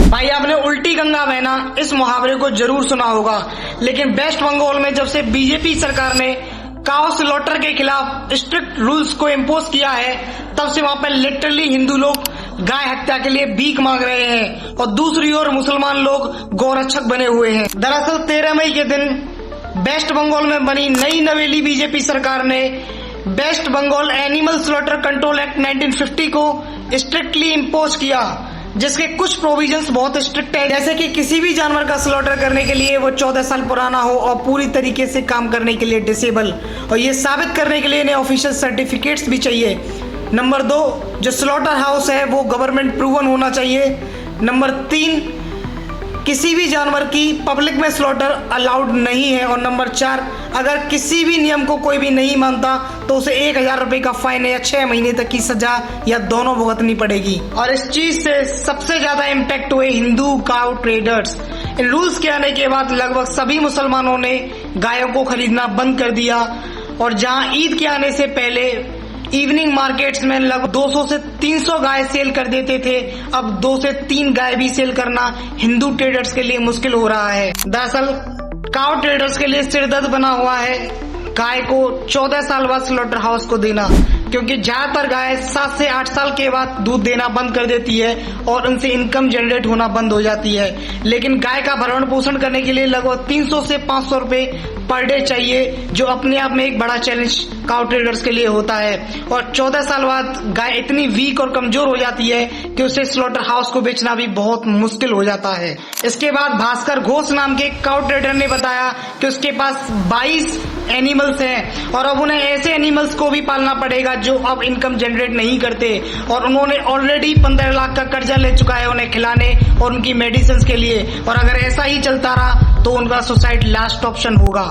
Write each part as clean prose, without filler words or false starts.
भाई आपने उल्टी गंगा बहना इस मुहावरे को जरूर सुना होगा, लेकिन वेस्ट बंगाल में जब से बीजेपी सरकार ने काऊ स्लॉटर के खिलाफ स्ट्रिक्ट रूल्स को इम्पोज किया है, तब से वहां पर लिटरली हिंदू लोग गाय हत्या के लिए भीख मांग रहे हैं और दूसरी ओर मुसलमान लोग गौरक्षक बने हुए हैं। दरअसल 13 मई के दिन वेस्ट बंगाल में बनी नई नवेली बीजेपी सरकार ने West Bengal animal slaughter control act 1950 को स्ट्रिक्टली इम्पोज किया, जिसके कुछ प्रोविजंस बहुत स्ट्रिक्ट है, जैसे कि किसी भी जानवर का स्लॉटर करने के लिए वो 14 साल पुराना हो और पूरी तरीके से काम करने के लिए डिसेबल, और ये साबित करने के लिए इन्हें ऑफिशियल सर्टिफिकेट्स भी चाहिए। नंबर 2, जो स्लॉटर हाउस है वो गवर्नमेंट प्रूवन होना चाहिए। नंबर 3, किसी भी जानवर की पब्लिक में स्लॉटर अलाउड नहीं है। और नंबर 4, अगर किसी भी नियम को कोई भी नहीं मानता तो उसे 1000 रुपए का फाइन या 6 महीने तक की सजा या दोनों भुगतनी पड़ेगी। और इस चीज से सबसे ज्यादा इम्पैक्ट हुए हिंदू काउ ट्रेडर्स। इन रूल्स के आने के बाद लगभग सभी मुसलमानों ने गायों को खरीदना बंद कर दिया, और जहां ईद के आने से पहले इवनिंग मार्केट्स में लगभग 200 से 300 गाय सेल कर देते थे, अब 2 से 3 गाय भी सेल करना हिंदू ट्रेडर्स के लिए मुश्किल हो रहा है। दरअसल काउ ट्रेडर्स के लिए सिरदर्द बना हुआ है गाय को 14 साल बाद स्लॉटर हाउस को देना, क्योंकि ज्यादातर गाय 7 से 8 साल के बाद दूध देना बंद कर देती है और उनसे इनकम जनरेट होना बंद हो जाती है। लेकिन गाय का भरण पोषण करने के लिए लगभग 300 से 500 रुपए पर डे चाहिए, जो अपने आप में एक बड़ा चैलेंज काउ ट्रेडर्स के लिए होता है। और 14 साल बाद गाय इतनी वीक और कमजोर हो जाती है कि उसे स्लॉटर हाउस को बेचना भी बहुत मुश्किल हो जाता है। इसके बाद भास्कर घोष नाम के काउ ट्रेडर ने बताया कि उसके पास 22 एनिमल्स हैं और अब उन्हें ऐसे एनिमल्स को भी पालना पड़ेगा जो अब इनकम जनरेट नहीं करते, और उन्होंने ऑलरेडी 15 लाख का कर्जा ले चुका है उन्हें खिलाने और उनकी मेडिसिन के लिए, और अगर ऐसा ही चलता रहा तो उनका सुसाइड लास्ट ऑप्शन होगा।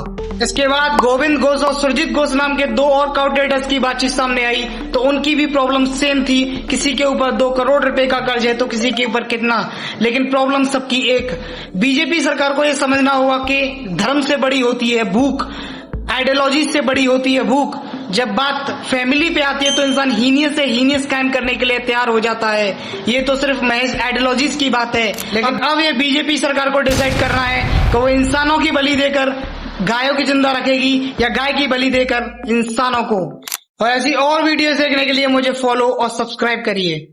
इसके बाद गोविंद घोष और सुरजीत घोष नाम के 2 और काउ ट्रेडर्स की बातचीत सामने आई, तो उनकी भी प्रॉब्लम सेम थी। किसी के ऊपर 2 करोड़ रुपए का कर्ज है तो किसी के ऊपर कितना, लेकिन प्रॉब्लम सबकी एक। बीजेपी सरकार को यह समझना होगा कि धर्म से बड़ी होती है भूख, आइडियोलॉजी से बड़ी होती है भूख। जब बात फैमिली पे आती है तो इंसान हीनियस से हीनियस काम करने के लिए तैयार हो जाता है। ये तो सिर्फ महज आइडियोलॉजीज की बात है, लेकिन अब ये बीजेपी सरकार को डिसाइड करना है कि वो इंसानों की बलि देकर गायों की जिंदा रखेगी या गाय की बलि देकर इंसानों को। और ऐसी और वीडियोस देखने के लिए मुझे फॉलो और सब्सक्राइब करिए।